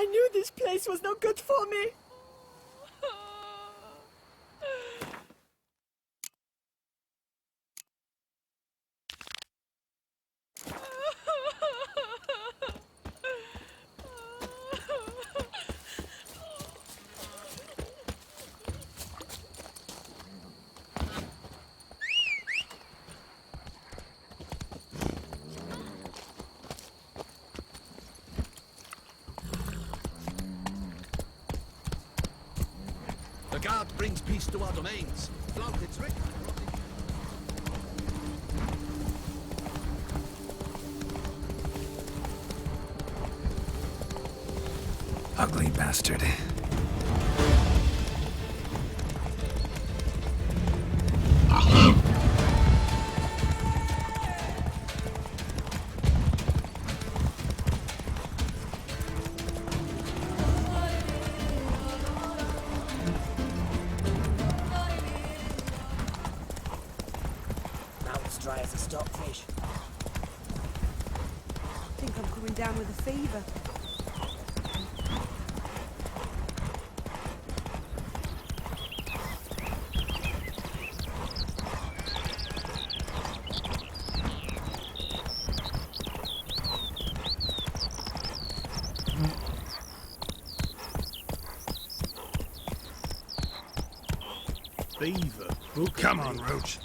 I knew this place was no good for me. The guard brings peace to our domains. Flaunt its written. Ugly bastard. Mouth's dry as a stockfish. I think I'm coming down with a fever. Beaver. Oh, come on, Roach.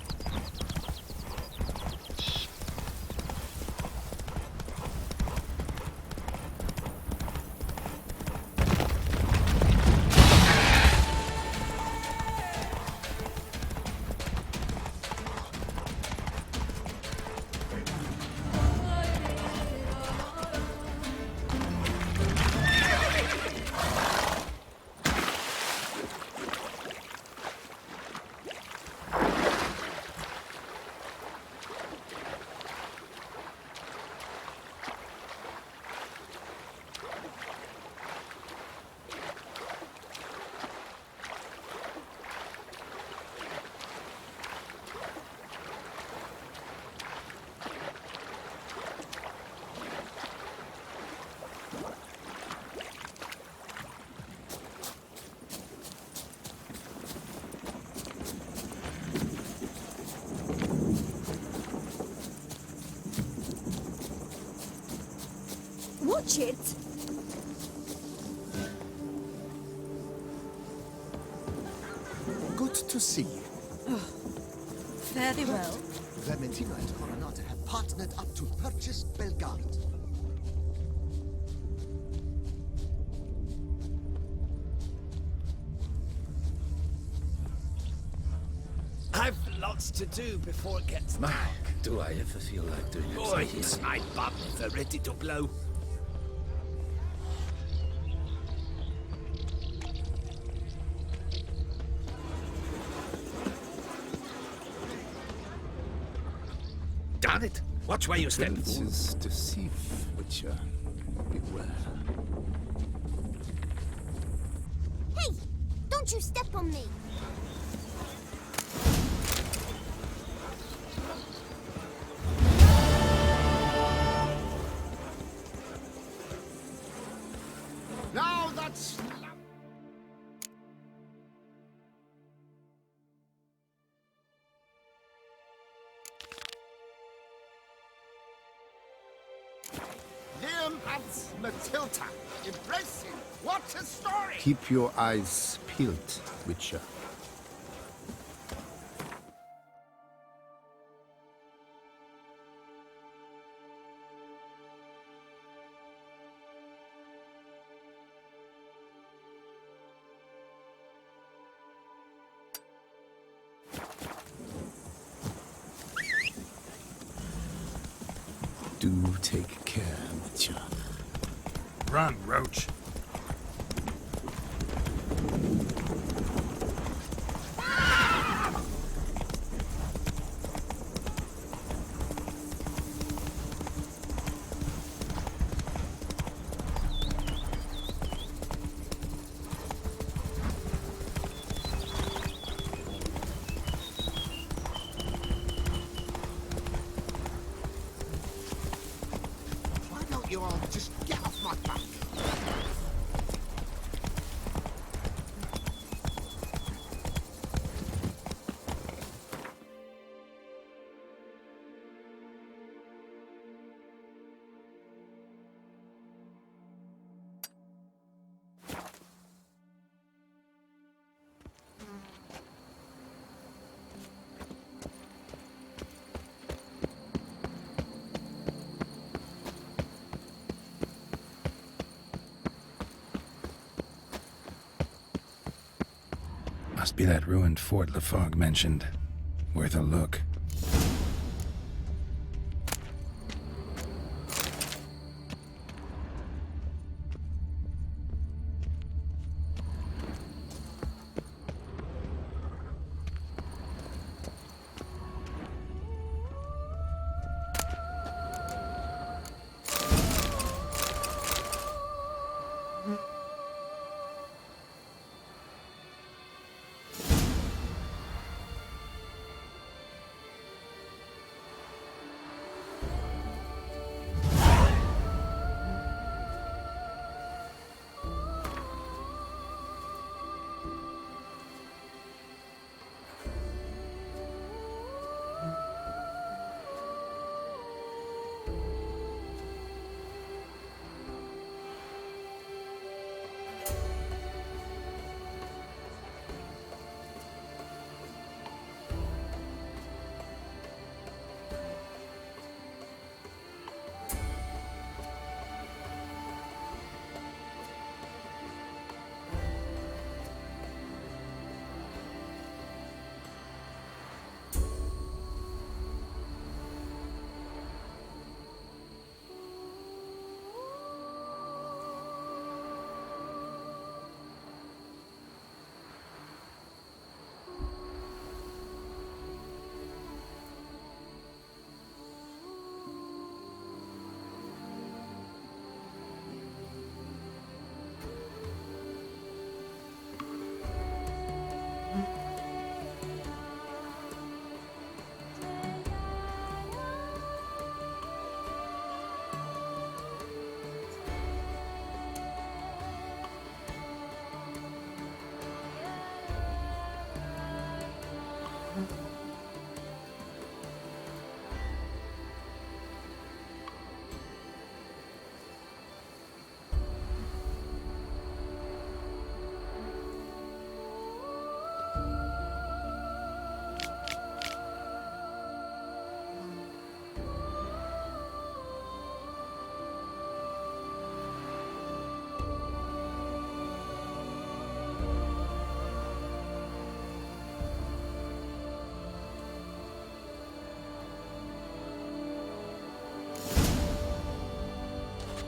Watch it! Good to see you. Very well. Clementina and Coronata have partnered up to purchase Belgard. I've lots to do before it gets dark. Do I ever feel like doing Boy, it? is my bum ever ready to blow. Darn it! Watch where you step. Princes deceive, Witcher. Beware. Hey! Don't you step on me! Now that's... Liam and Matilda. Embracing. What a story! Keep your eyes peeled, Witcher. Do take care, Witcher. Run, Roach. Why don't you all just get off my back? Must be that ruined fort Lafog mentioned. Worth a look.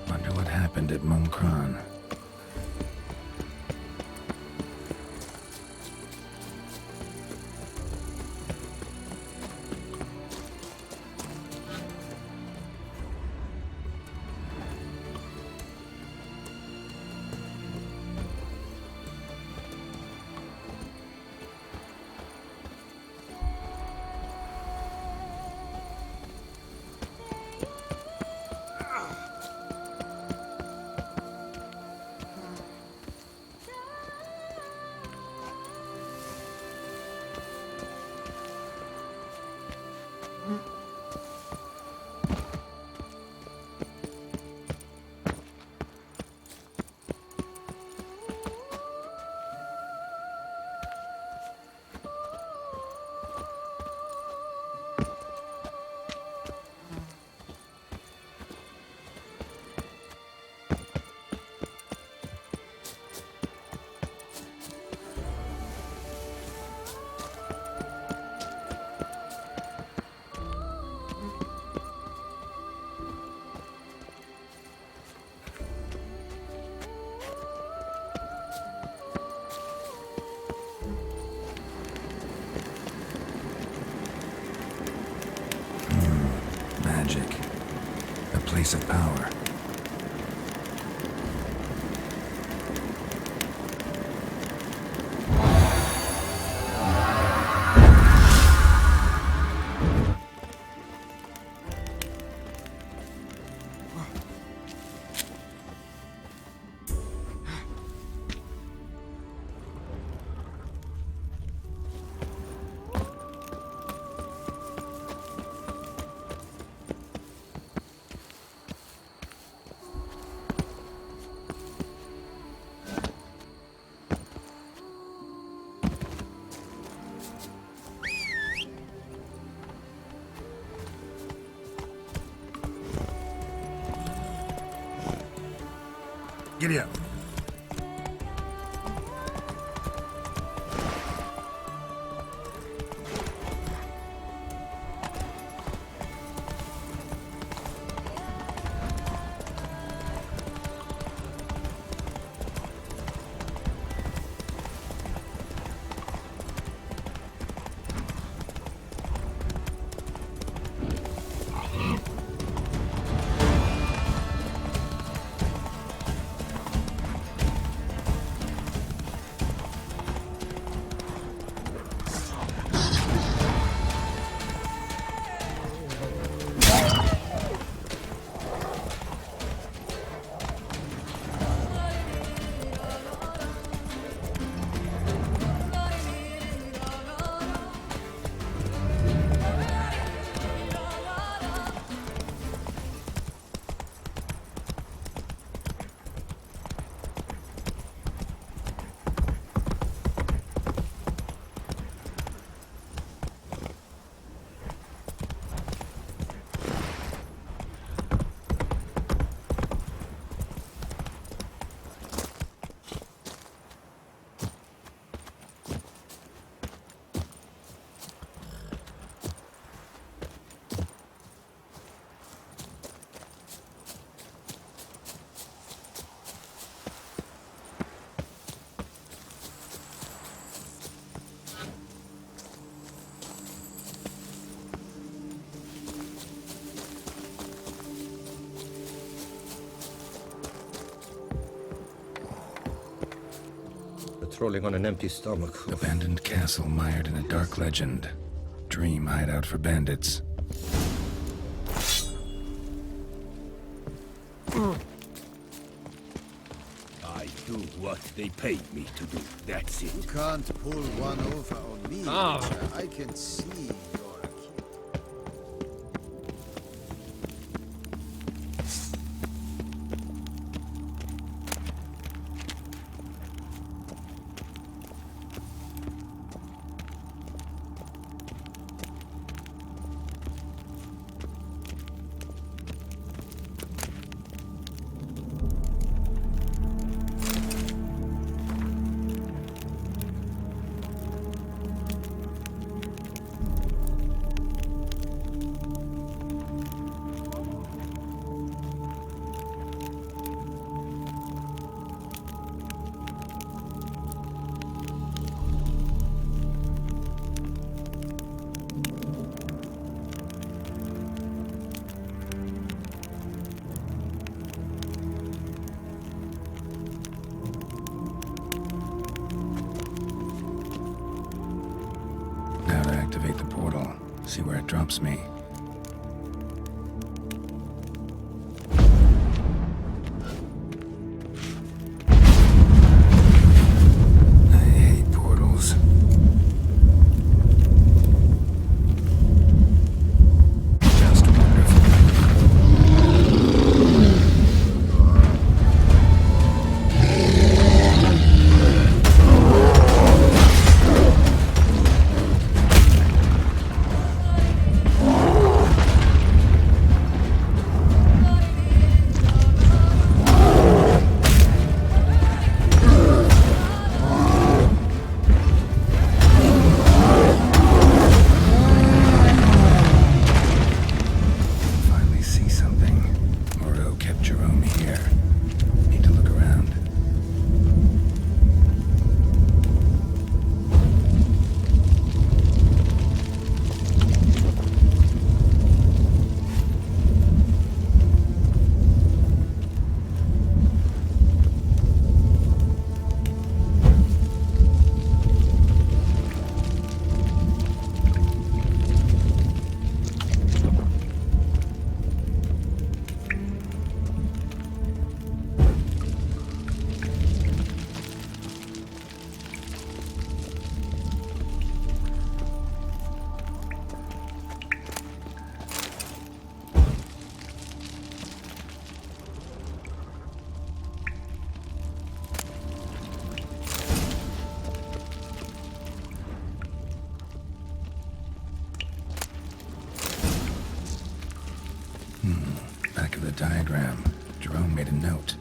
Wonder what happened at Monkron. Magic. A place of power. Giddy up. crawling on an empty stomach. Abandoned castle mired in a dark legend. Dream hideout for bandits. I do what they paid me to do. That's it. You can't pull one over on me. Witcher. I can see you're a kid. Now to activate the portal. See where it drops me. I hate portals. Just wonderful. Finally see something. Moreau kept Jerome here. Need to look around. Back of the diagram. Jerome made a note.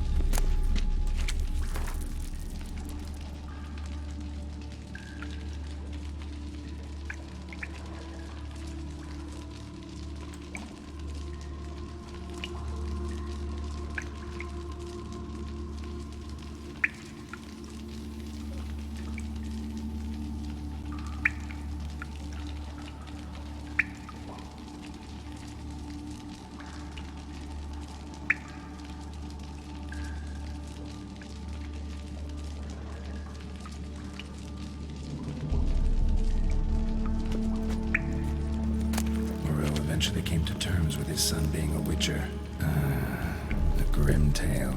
Eventually came to terms with his son being a witcher. A grim tale.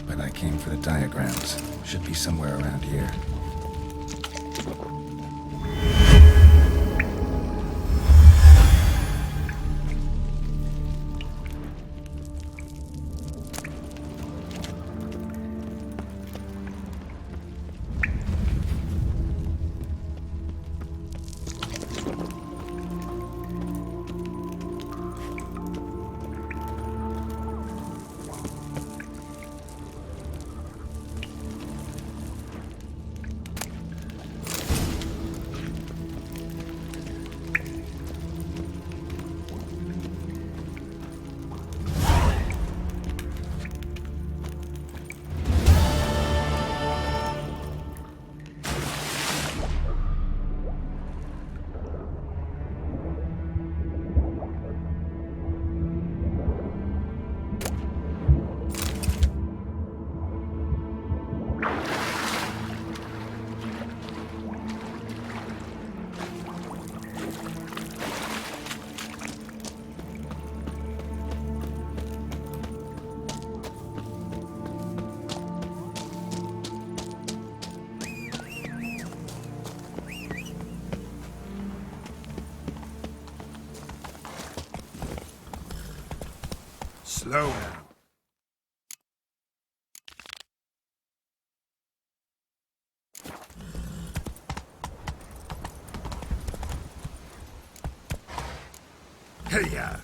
But I came for the diagrams. Should be somewhere around here. Slow now. Hey-ya!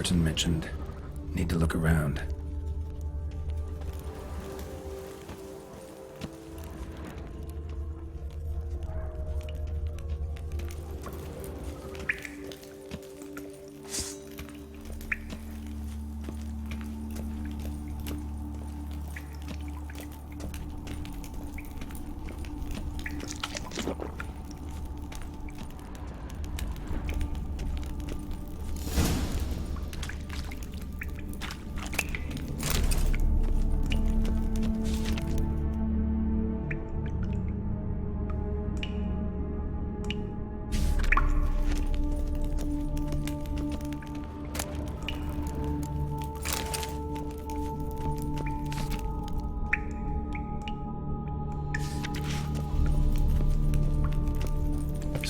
Merton mentioned. Need to look around.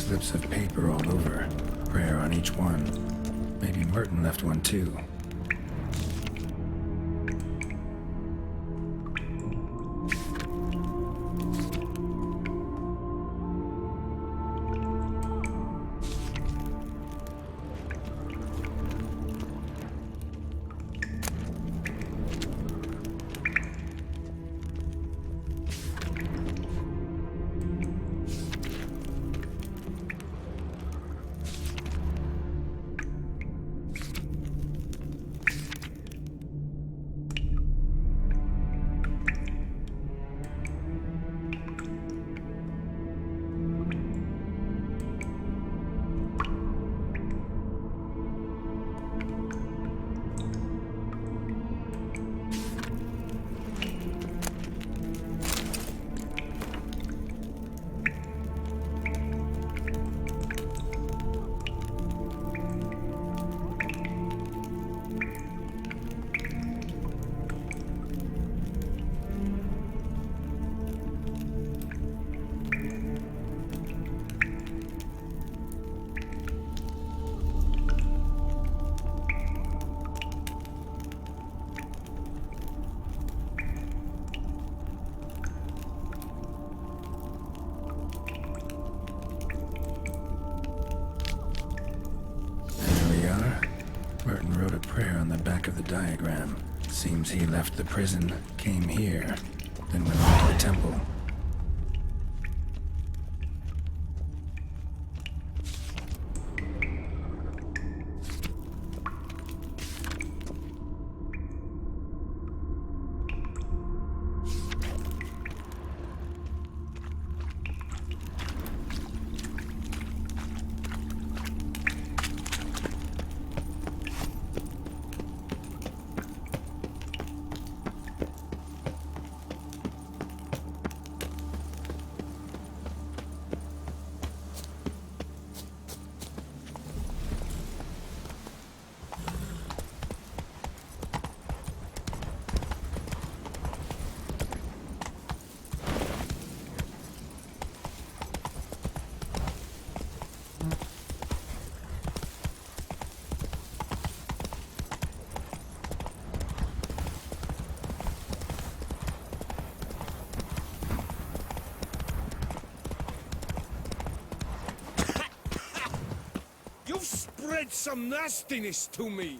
Slips of paper all over. Prayer on each one. Maybe Merton left one too. Merton wrote a prayer on the back of the diagram. Seems he left the prison, came here, then went on to the temple. You've spread some nastiness to me.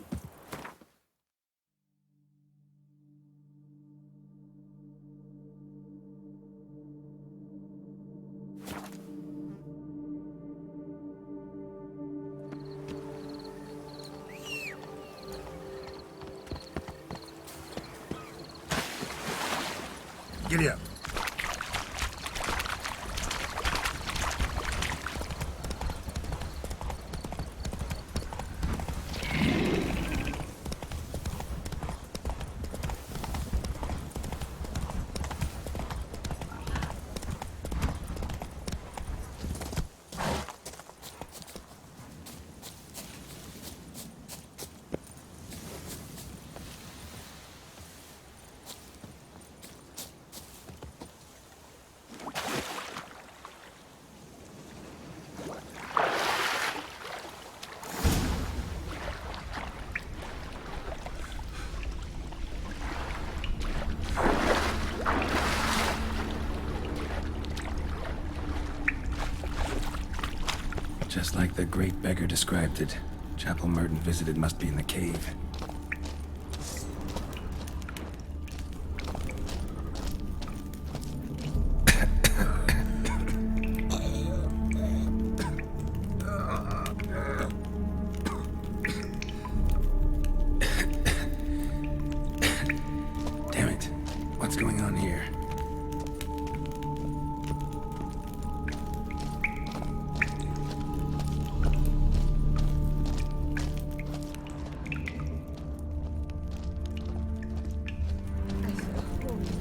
Giddy up. Just like the great beggar described it. Chapel Merton visited must be in the cave. Damn it. What's going on here?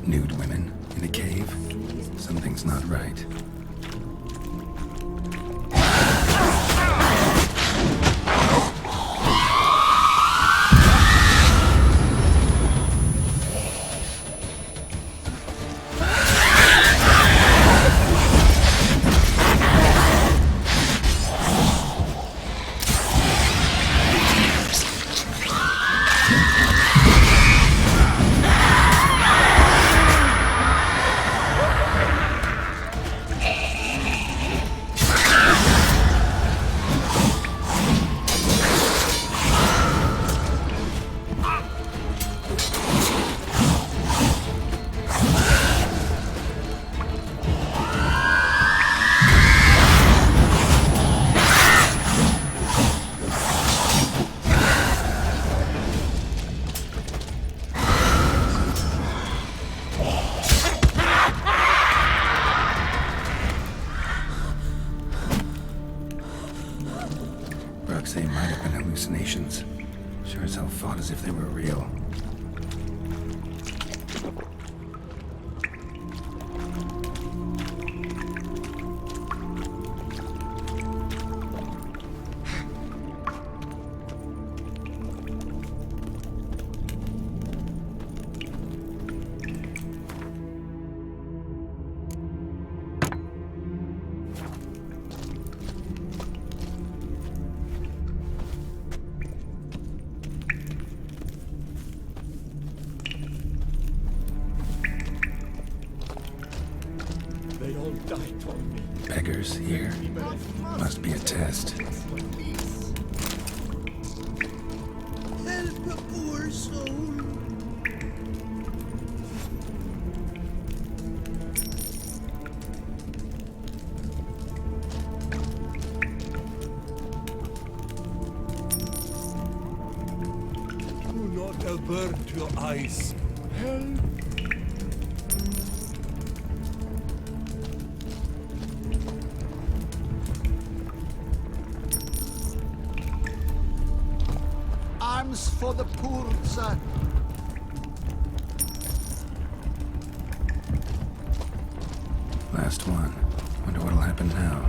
Nude women in a cave? Something's not right. they were real. They all died for me. Beggars here? Must be a test. Help a poor soul. Do not avert your eyes. Help. Arms for the poor, sir. Last one. Wonder what'll happen now.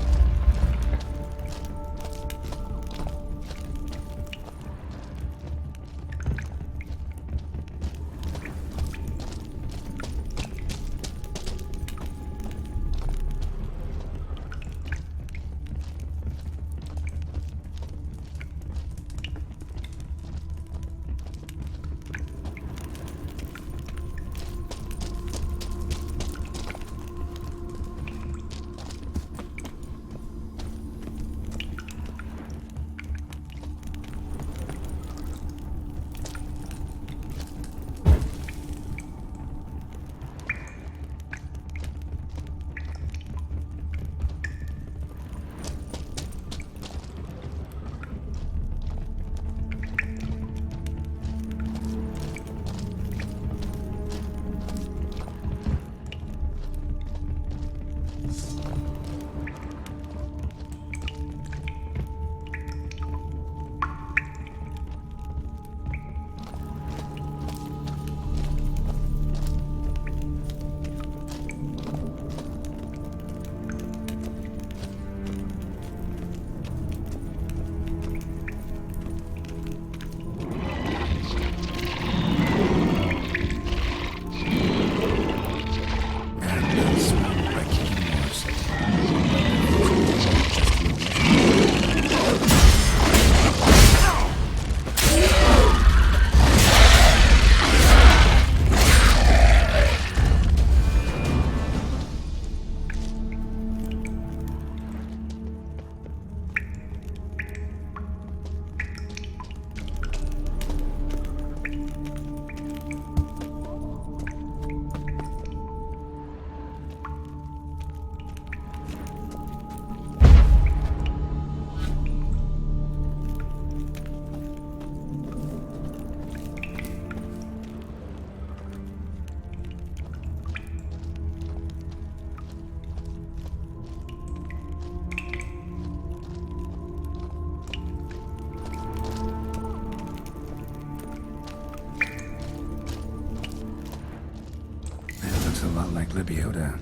A lot like Libiota.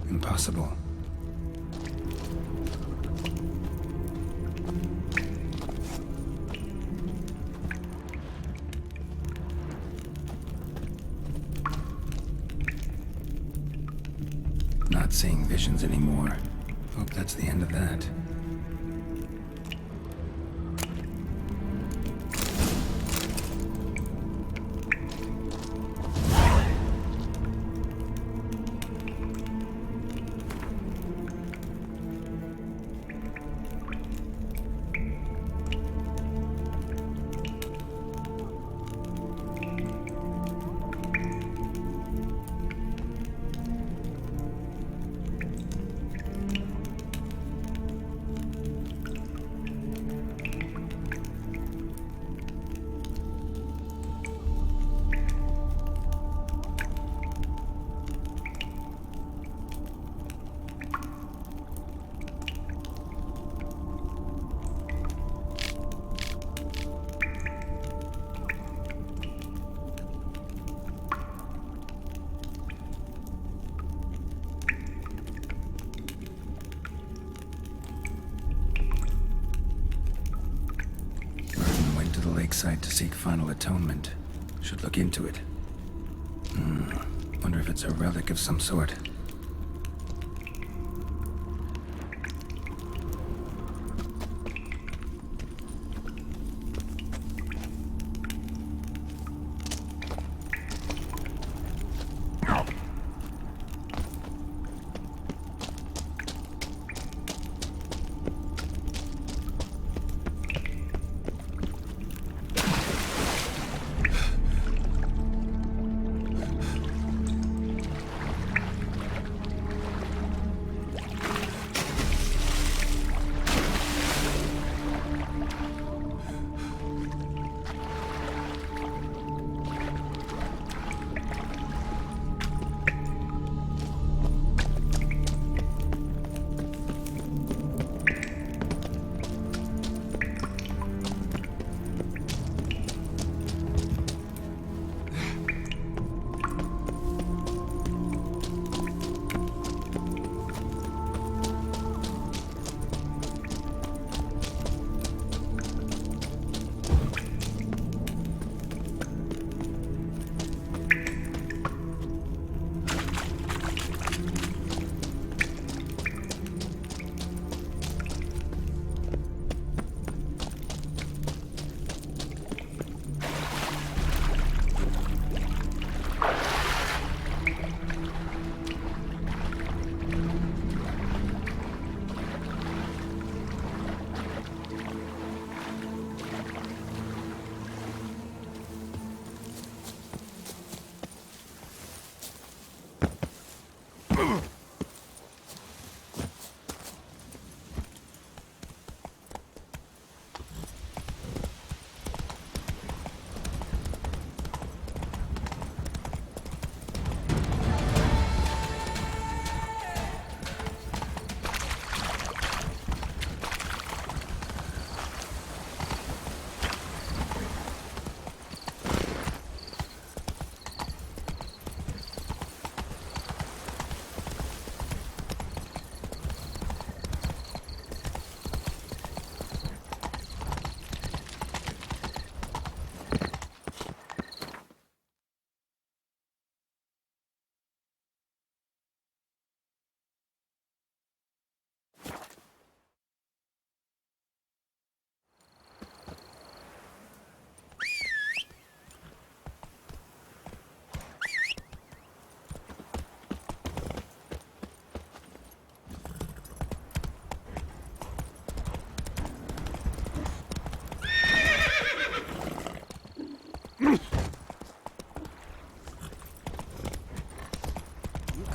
Impossible. Not seeing visions anymore. Hope that's the end of that. site to seek final atonement. Should look into it. Wonder if it's a relic of some sort.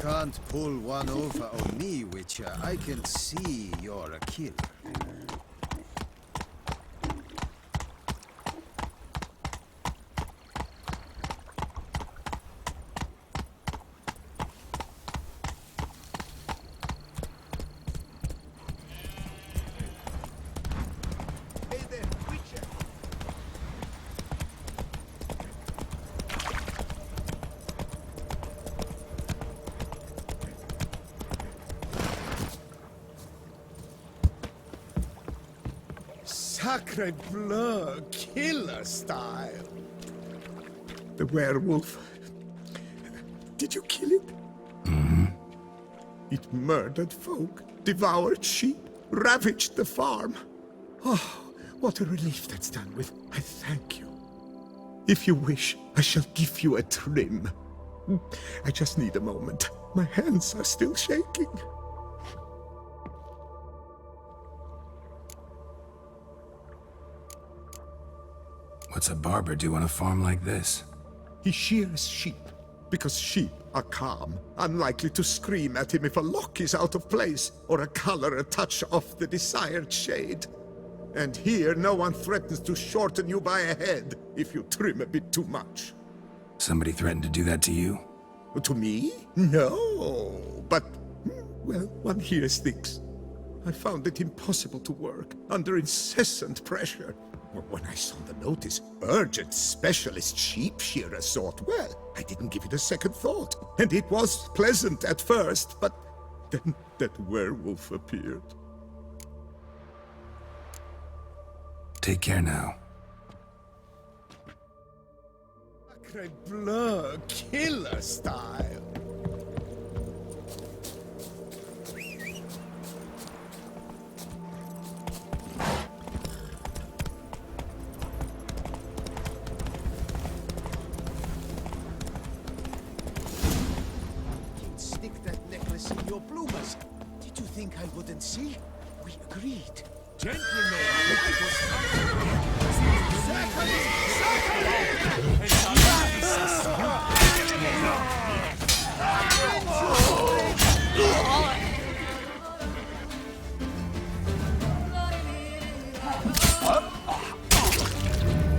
Can't pull one over on me, Witcher. I can see you're a killer. Hey there, Witcher. Sacre bleu, killer style. The werewolf. Did you kill it? It murdered folk, devoured sheep, ravaged the farm. Oh, what a relief that's done with. I thank you. If you wish, I shall give you a trim. I just need a moment. My hands are still shaking. What's a barber do on a farm like this? He shears sheep, because sheep are calm, unlikely to scream at him if a lock is out of place, or a color a touch off the desired shade. And here no one threatens to shorten you by a head if you trim a bit too much. Somebody threatened to do that to you? To me? No, but, well, one hears things. I found it impossible to work, under incessant pressure. When I saw the notice, urgent specialist sheep shearer sort, well, I didn't give it a second thought. And it was pleasant at first, but then that werewolf appeared. Take care now. Sacre bleu, killer style. Stick that necklace in your bloomers. Did you think I wouldn't see? We agreed. Gentlemen,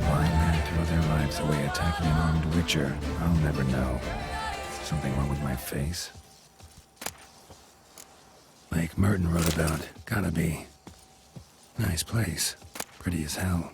Why men throw their lives away attacking an armed witcher, I'll never know. Something wrong with my face? Lake Merton wrote about. Gotta be. Nice place. Pretty as hell.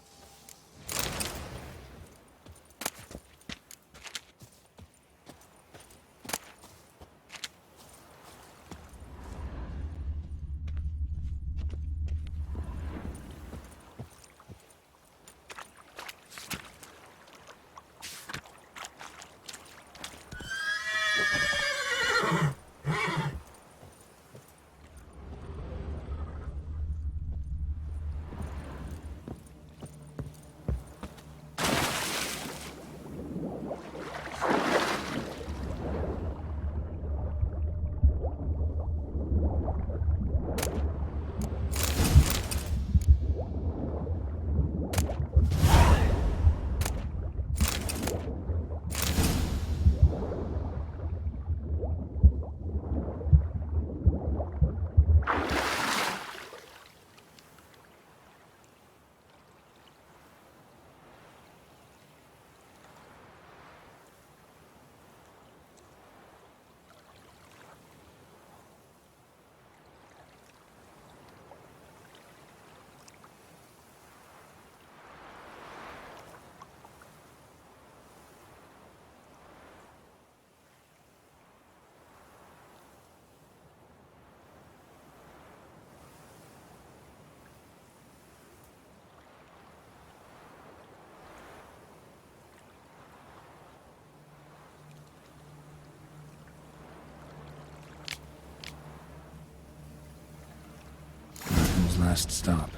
Merton's last stop.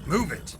Move it!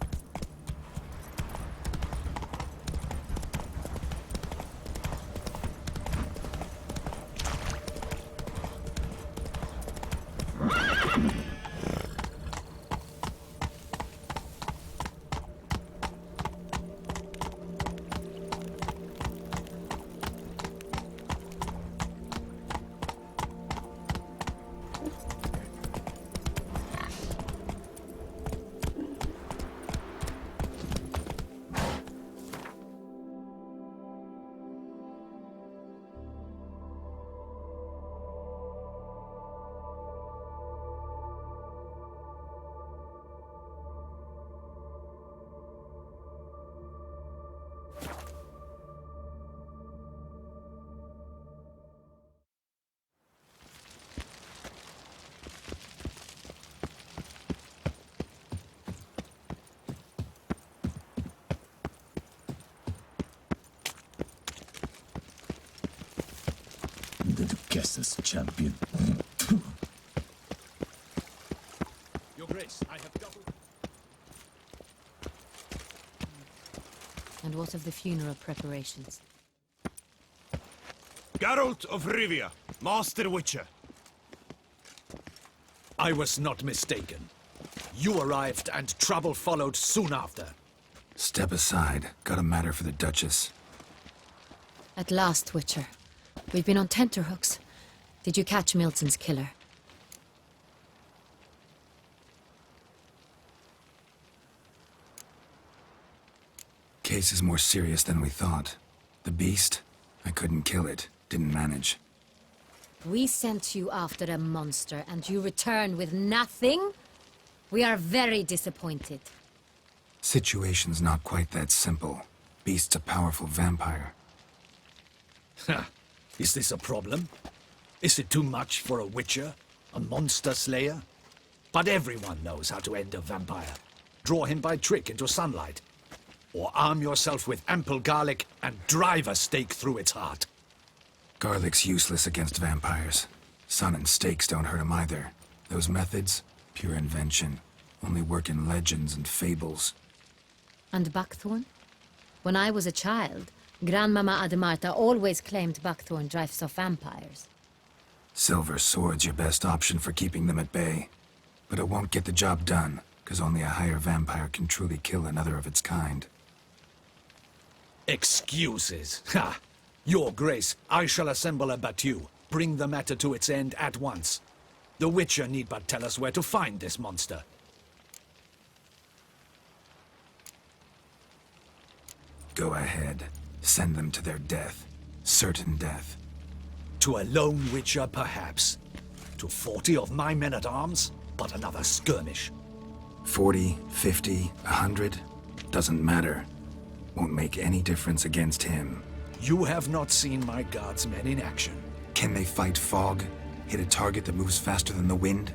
Guess champion. Your Grace, I have double... And what of the funeral preparations? Geralt of Rivia, Master Witcher. I was not mistaken. You arrived and trouble followed soon after. Step aside. Got a matter for the Duchess. At last, Witcher. We've been on tenterhooks. Did you catch Milton's killer? Case is more serious than we thought. The beast? I couldn't kill it. Didn't manage. We sent you after a monster, and you return with nothing? We are very disappointed. Situation's not quite that simple. Beast's a powerful vampire. Ha! Is this a problem? Is it too much for a witcher? A monster slayer? But everyone knows how to end a vampire. Draw him by trick into sunlight. Or arm yourself with ample garlic and drive a stake through its heart. Garlic's useless against vampires. Sun and stakes don't hurt him either. Those methods, pure invention. Only work in legends and fables. And buckthorn? When I was a child, Grandmama Ademarta always claimed buckthorn drives off vampires. Silver sword's your best option for keeping them at bay. But it won't get the job done, because only a higher vampire can truly kill another of its kind. Excuses. Ha! Your Grace, I shall assemble a battue. Bring the matter to its end at once. The Witcher need but tell us where to find this monster. Go ahead. Send them to their death. Certain death. To a lone Witcher, perhaps. To 40 of my men-at-arms, but another skirmish. 40, 50, 100? Doesn't matter. Won't make any difference against him. You have not seen my guardsmen in action. Can they fight fog? Hit a target that moves faster than the wind?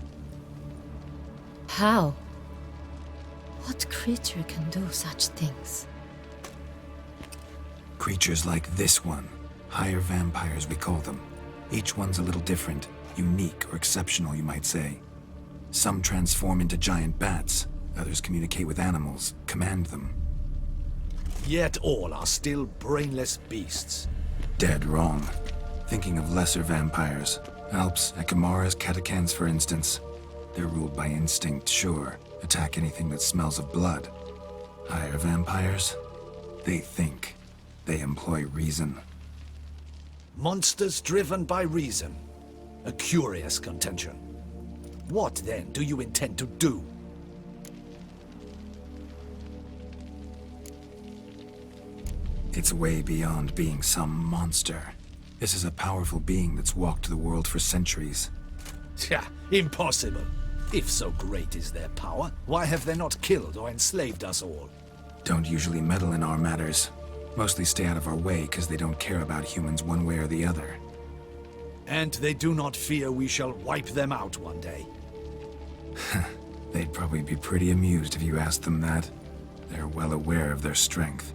How? What creature can do such things? Creatures like this one. Higher vampires, we call them. Each one's a little different. Unique or exceptional, you might say. Some transform into giant bats. Others communicate with animals, command them. Yet all are still brainless beasts. Dead wrong. Thinking of lesser vampires. Alps, Ekamaras, Catacans, for instance. They're ruled by instinct, sure. Attack anything that smells of blood. Higher vampires? They think. They employ reason. Monsters driven by reason. A curious contention. What, then, do you intend to do? It's way beyond being some monster. This is a powerful being that's walked the world for centuries. Tja, impossible. If so great is their power, why have they not killed or enslaved us all? Don't usually meddle in our matters. Mostly stay out of our way because they don't care about humans one way or the other. And they do not fear we shall wipe them out one day. They'd probably be pretty amused if you asked them that. They're well aware of their strength.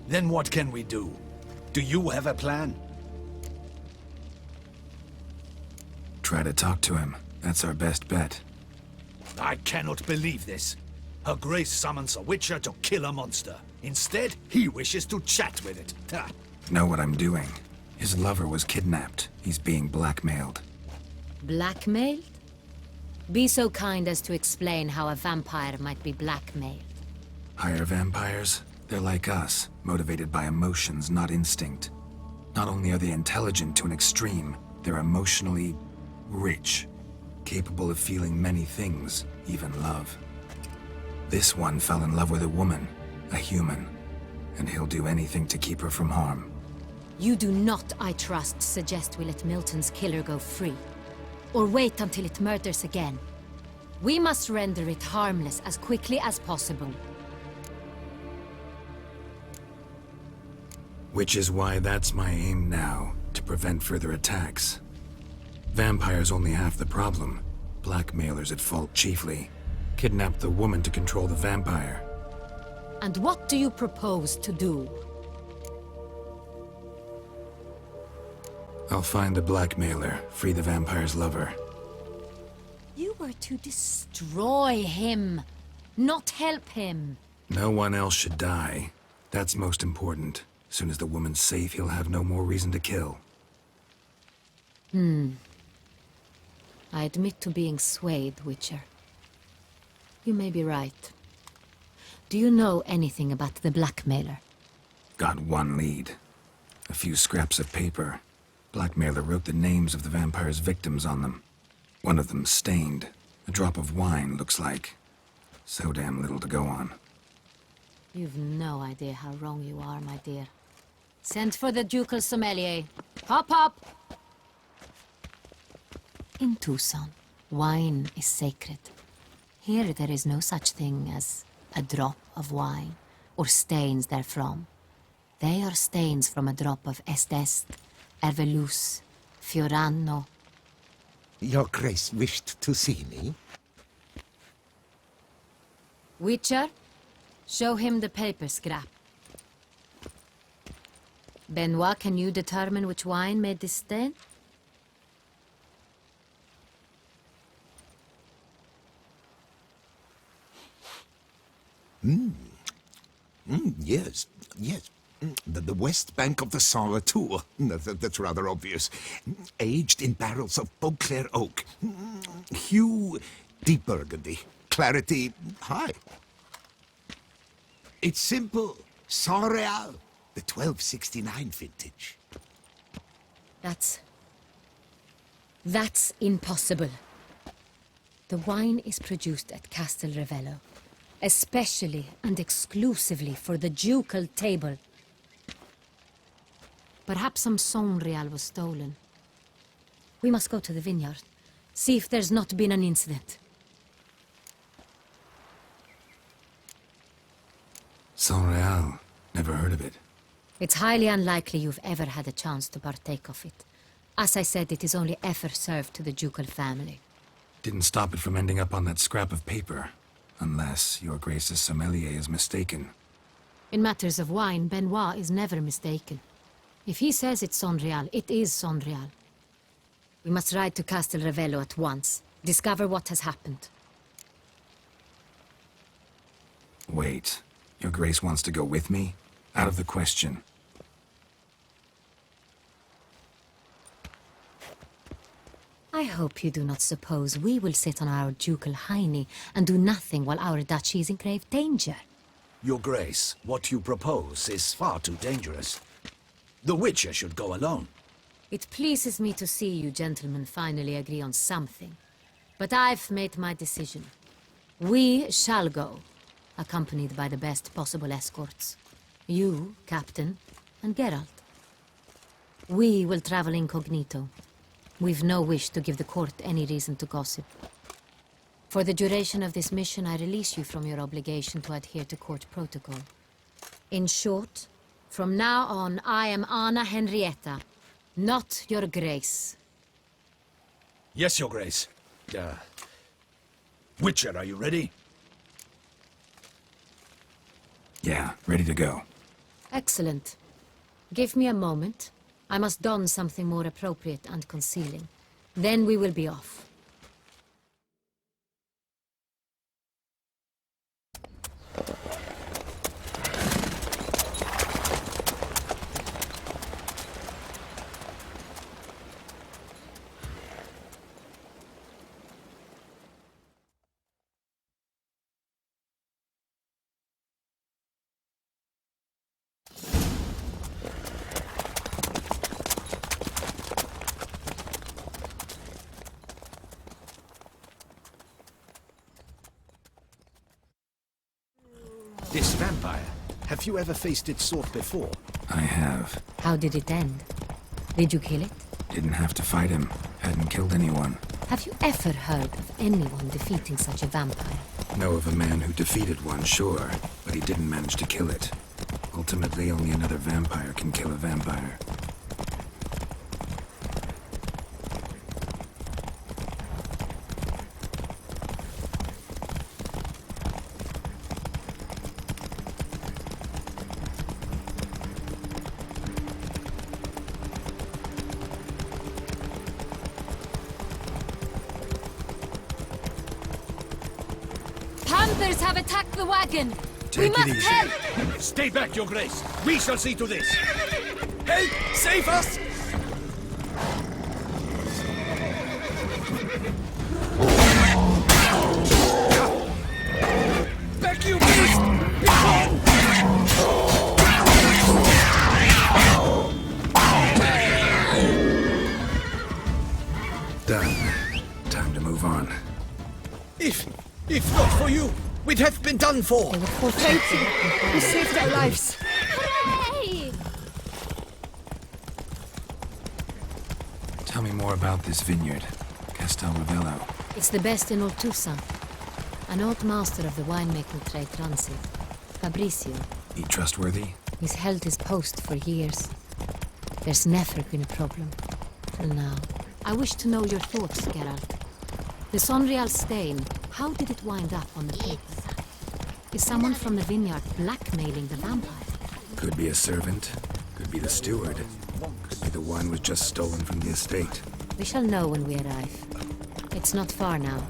Then what can we do? Do you have a plan? Try to talk to him. That's our best bet. I cannot believe this. Her Grace summons a Witcher to kill a monster. Instead, he wishes to chat with it. Ha. Know what I'm doing. His lover was kidnapped. He's being blackmailed. Blackmailed? Be so kind as to explain how a vampire might be blackmailed. Higher vampires? They're like us, motivated by emotions, not instinct. Not only are they intelligent to an extreme, they're emotionally rich, capable of feeling many things, even love. This one fell in love with a woman, a human, and he'll do anything to keep her from harm. You do not, I trust, suggest we let Milton's killer go free. Or wait until it murders again. We must render it harmless as quickly as possible. Which is why that's my aim now, to prevent further attacks. Vampires only half the problem. Blackmailers at fault chiefly. Kidnapped the woman to control the vampire. And what do you propose to do? I'll find the blackmailer, free the vampire's lover. You were to destroy him, not help him. No one else should die. That's most important. Soon as the woman's safe, he'll have no more reason to kill. I admit to being swayed, Witcher. You may be right. Do you know anything about the blackmailer? Got one lead. A few scraps of paper. Blackmailer wrote the names of the vampire's victims on them. One of them stained. A drop of wine, looks like. So damn little to go on. You've no idea how wrong you are, my dear. Send for the ducal sommelier. Hop, hop! In Tucson, wine is sacred. Here there is no such thing as a drop of wine, or stains therefrom. They are stains from a drop of Est, Ervelus, Fiorano. Your Grace wished to see me? Witcher, show him the paper scrap. Benoit, can you determine which wine made this stain? Yes, yes. The west bank of the Saga, too. That's rather obvious. Aged in barrels of Beauclair oak. Hue, deep burgundy. Clarity, high. It's simple. Saint-Réal, the 1269 vintage. That's impossible. The wine is produced at Castel Ravello, especially and exclusively for the ducal table. Perhaps some Saint-Réal was stolen. We must go to the vineyard, see if there's not been an incident. Saint-Réal. Never heard of it. It's highly unlikely you've ever had a chance to partake of it. As I said, it is only ever served to the ducal family. Didn't stop it from ending up on that scrap of paper. Unless your Grace's sommelier is mistaken. In matters of wine, Benoit is never mistaken. If he says it's Saint-Réal, it is Saint-Réal. We must ride to Castel Ravello at once. Discover what has happened. Wait. Your Grace wants to go with me? Out of the question. I hope you do not suppose we will sit on our ducal hiney and do nothing while our duchy is in grave danger. Your Grace, what you propose is far too dangerous. The Witcher should go alone. It pleases me to see you gentlemen finally agree on something. But I've made my decision. We shall go, accompanied by the best possible escorts. You, Captain, and Geralt. We will travel incognito. We've no wish to give the court any reason to gossip. For the duration of this mission, I release you from your obligation to adhere to court protocol. In short, from now on, I am Anna Henrietta, not your Grace. Yes, Your Grace. Witcher, are you ready? Yeah, ready to go. Excellent. Give me a moment. I must don something more appropriate and concealing. Then we will be off. This vampire, have you ever faced its sort before? I have. How did it end? Did you kill it? Didn't have to fight him. Hadn't killed anyone. Have you ever heard of anyone defeating such a vampire? Know of a man who defeated one, sure, but he didn't manage to kill it. Ultimately, only another vampire can kill a vampire. Others have attacked the wagon. Take We it must easy. help! Stay back, Your Grace. We shall see to this. Help! Save us! Back, you beast! Done. Time to move on. If not for you, we'd have been done for. Thank you. You saved our lives. Hooray! Tell me more about this vineyard, Castel Ravello. It's the best in all Toussaint. An old master of the winemaking trade runs it. Fabricio. He trustworthy? He's held his post for years. There's never been a problem. Till now. I wish to know your thoughts, Geralt. The Sonreal stain, how did it wind up on the paper? Is someone from the vineyard blackmailing the vampire? Could be a servant. Could be the steward. Could be the wine was just stolen from the estate. We shall know when we arrive. It's not far now.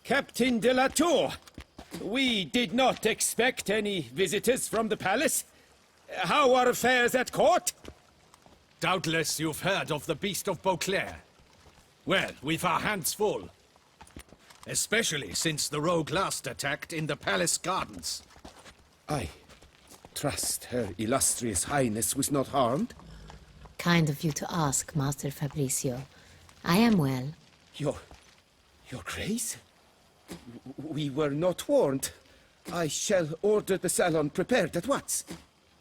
Captain de la Tour, we did not expect any visitors from the palace. How are affairs at court? Doubtless you've heard of the Beast of Beauclair. Well, we've our hands full. Especially since the rogue last attacked in the palace gardens. I trust Her Illustrious Highness was not harmed. Kind of you to ask, Master Fabricio. I am well. Your Grace? We were not warned. I shall order the salon prepared at once.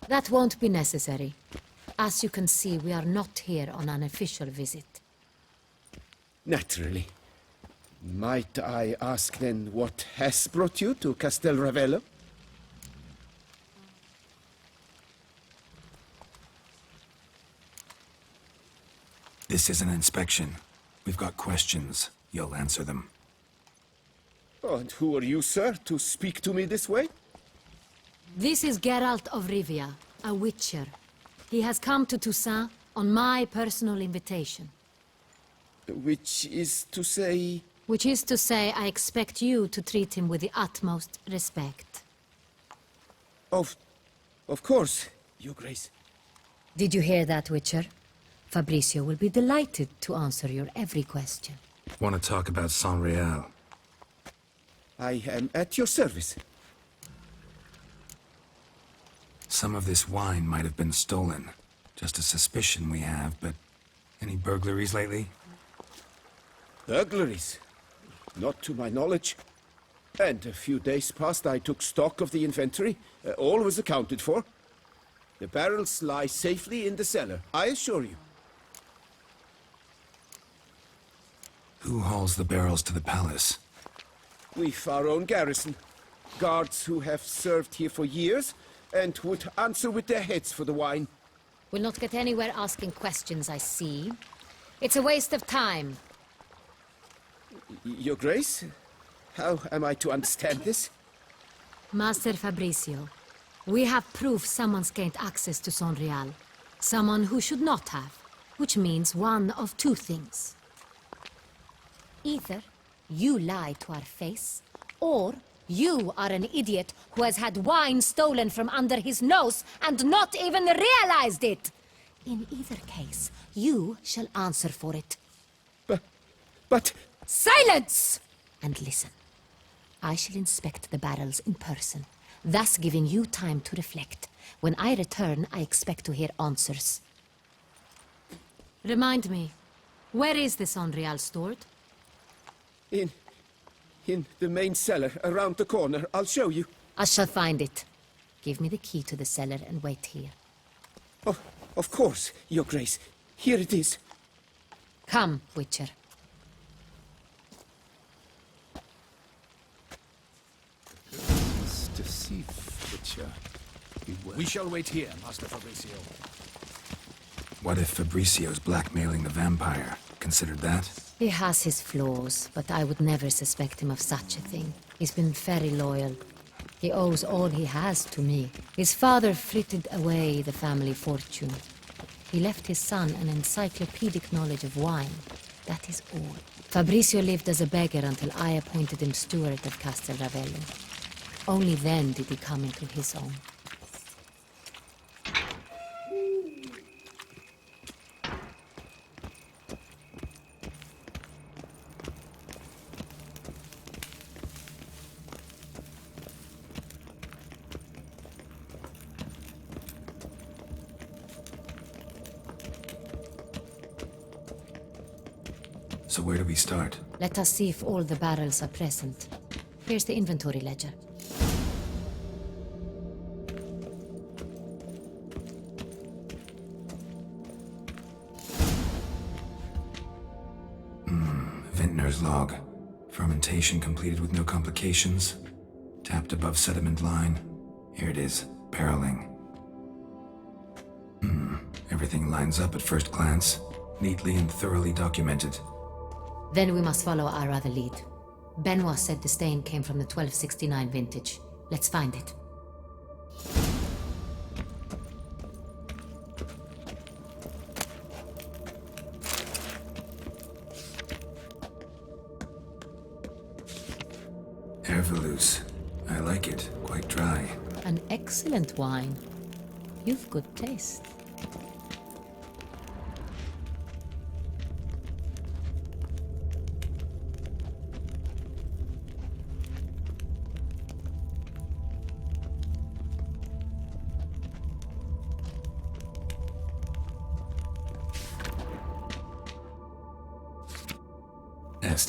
That won't be necessary. As you can see, we are not here on an official visit. Naturally. Might I ask then what has brought you to Castel Ravello? This is an inspection. We've got questions. You'll answer them. Oh, and who are you, sir, to speak to me this way? This is Geralt of Rivia, a witcher. He has come to Toussaint on my personal invitation. Which is to say... Which is to say, I expect you to treat him with the utmost respect. Of course, Your Grace. Did you hear that, Witcher? Fabricio will be delighted to answer your every question. Want to talk about Sonreal? I am at your service. Some of this wine might have been stolen. Just a suspicion we have, but any burglaries lately? Burglaries? Not to my knowledge. And a few days past I took stock of the inventory. All was accounted for. The barrels lie safely in the cellar, I assure you. Who hauls the barrels to the palace? We've our own garrison. Guards who have served here for years and would answer with their heads for the wine. We'll not get anywhere asking questions, I see. It's a waste of time. Your Grace? How am I to understand this? Master Fabricio, we have proof someone's gained access to Sonreal. Someone who should not have. Which means one of two things. Either you lie to our face, or you are an idiot who has had wine stolen from under his nose and not even realized it. In either case, you shall answer for it. But... Silence! And listen. I shall inspect the barrels in person, thus giving you time to reflect. When I return, I expect to hear answers. Remind me, where is the Sonreal stored? In the main cellar, around the corner. I'll show you. I shall find it. Give me the key to the cellar and wait here. Oh, of course, Your Grace. Here it is. Come, Witcher. We shall wait here, Master Fabricio. What if Fabricio's blackmailing the vampire? Considered that? He has his flaws, but I would never suspect him of such a thing. He's been very loyal. He owes all he has to me. His father frittered away the family fortune. He left his son an encyclopedic knowledge of wine. That is all. Fabrizio lived as a beggar until I appointed him steward of Castel Ravello. Only then did he come into his own. So where do we start? Let us see if all the barrels are present. Here's the inventory ledger. Vintner's log. Fermentation completed with no complications. Tapped above sediment line. Here it is. Barreling. Everything lines up at first glance. Neatly and thoroughly documented. Then we must follow our other lead. Benoit said the stain came from the 1269 vintage. Let's find it. Hervelous. I like it. Quite dry. An excellent wine. You've good taste.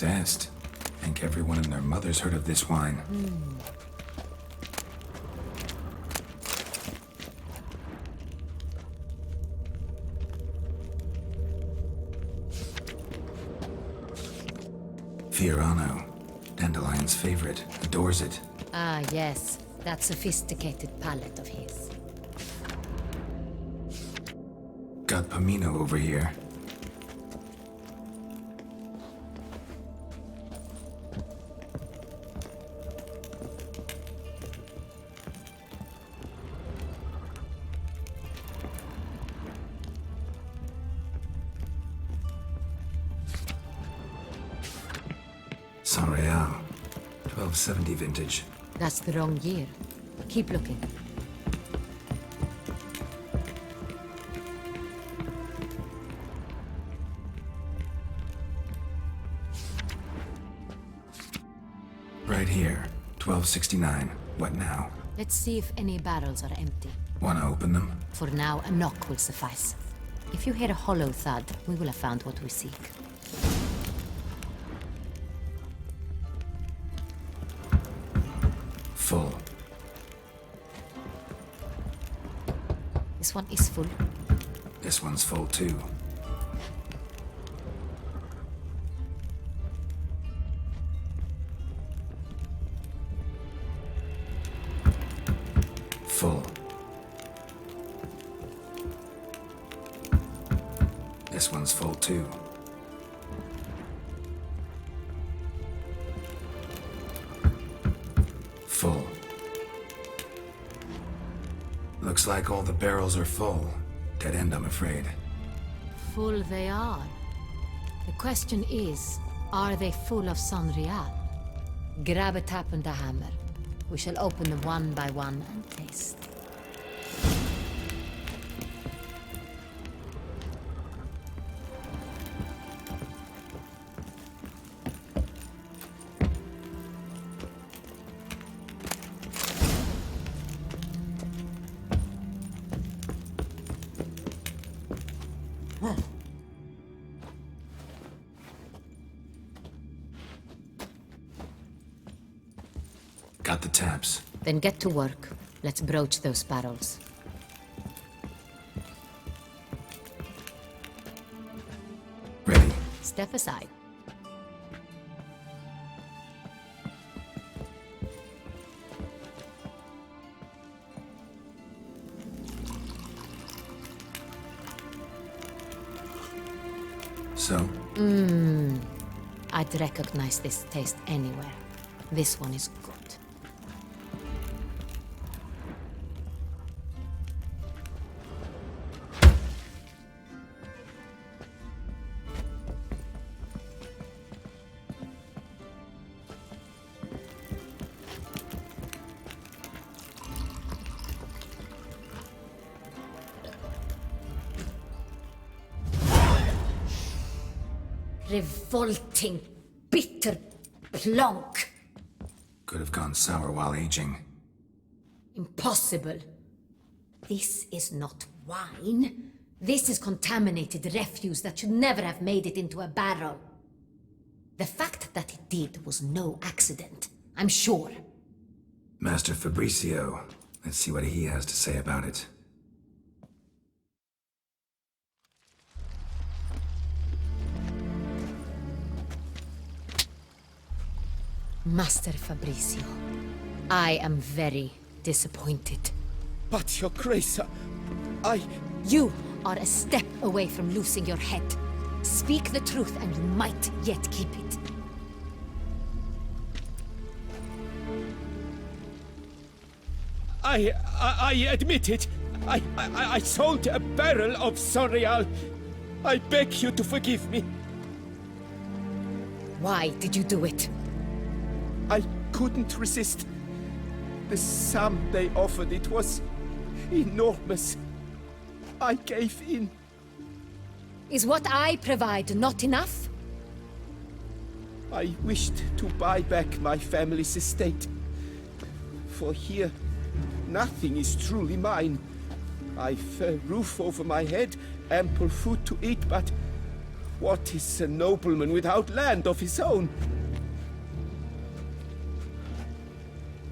Est. Think everyone and their mother's heard of this wine. Fiorano. Dandelion's favorite. Adores it. Ah, yes. That sophisticated palate of his. Got Pomino over here. San Real. 1270 vintage. That's the wrong year. Keep looking. Right here. 1269. What now? Let's see if any barrels are empty. Wanna open them? For now, a knock will suffice. If you hear a hollow thud, we will have found what we seek. Full. This one is full. This one's full too. Full. This one's full too. Full. Looks like all the barrels are full. Dead end, I'm afraid. Full they are. The question is, are they full of San Real? Grab a tap and a hammer. We shall open them one by one and taste. Got the taps. Then get to work. Let's broach those barrels. Ready. Step aside. So? I'd recognize this taste anywhere. This one is good. Revolting, bitter plonk. Could have gone sour while aging. Impossible. This is not wine. This is contaminated refuse that should never have made it into a barrel. The fact that it did was no accident, I'm sure. Master Fabricio, let's see what he has to say about it. Master Fabricio, I am very disappointed. But, Your Grace, I... You are a step away from losing your head. Speak the truth and you might yet keep it. I admit it. I sold a barrel of Sonreal. I beg you to forgive me. Why did you do it? I couldn't resist. The sum they offered, it was enormous. I gave in. Is what I provide not enough? I wished to buy back my family's estate. For here, nothing is truly mine. I've a roof over my head, ample food to eat, but what is a nobleman without land of his own?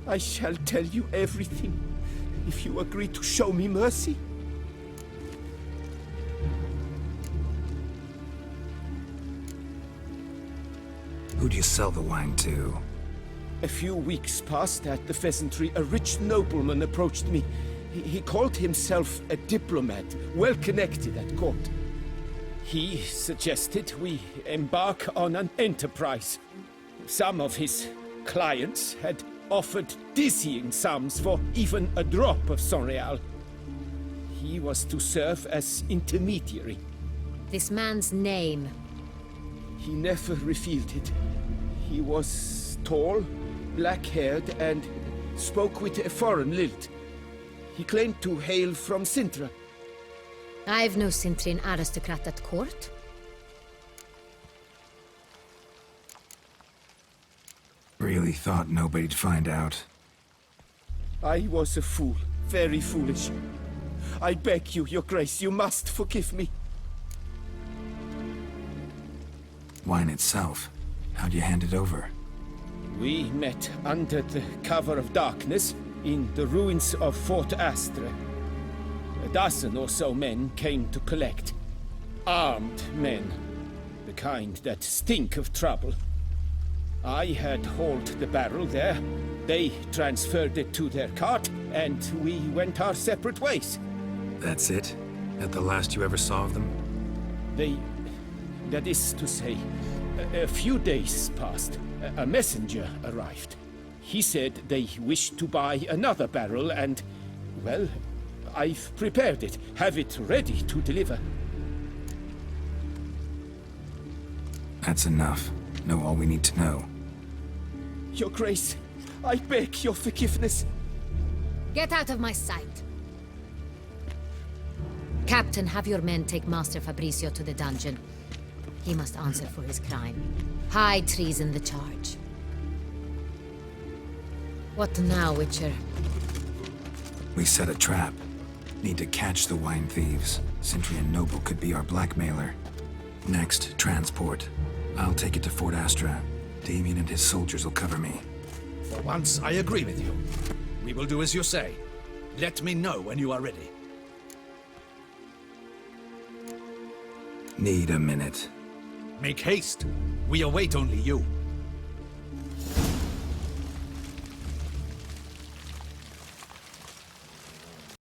I shall tell you everything, if you agree to show me mercy. Who'd you sell the wine to? A few weeks past at the pheasantry, a rich nobleman approached me. He called himself a diplomat, well connected at court. He suggested we embark on an enterprise. Some of his clients had offered dizzying sums for even a drop of Sonreal. He was to serve as intermediary. This man's name. He never revealed it. He was tall, black-haired, and spoke with a foreign lilt. He claimed to hail from Sintra. I've no Sintrian aristocrat at court. Really thought nobody'd find out. I was a fool, very foolish. I beg you, Your Grace, you must forgive me. Wine itself, how'd you hand it over? We met under the cover of darkness in the ruins of Fort Astre. A dozen or so men came to collect. Armed men. The kind that stink of trouble. I had hauled the barrel there. They transferred it to their cart, and we went our separate ways. That's it? At the last you ever saw of them? That is to say, a few days passed. A messenger arrived. He said they wished to buy another barrel and, well, I've prepared it. Have it ready to deliver. That's enough. Know all we need to know. Your Grace, I beg your forgiveness. Get out of my sight. Captain, have your men take Master Fabricio to the dungeon. He must answer for his crime. High treason the charge. What now, Witcher? We set a trap. Need to catch the wine thieves. Sintrian noble could be our blackmailer. Next, transport. I'll take it to Fort Astra. Damien and his soldiers will cover me. For once, I agree with you. We will do as you say. Let me know when you are ready. Need a minute. Make haste. We await only you.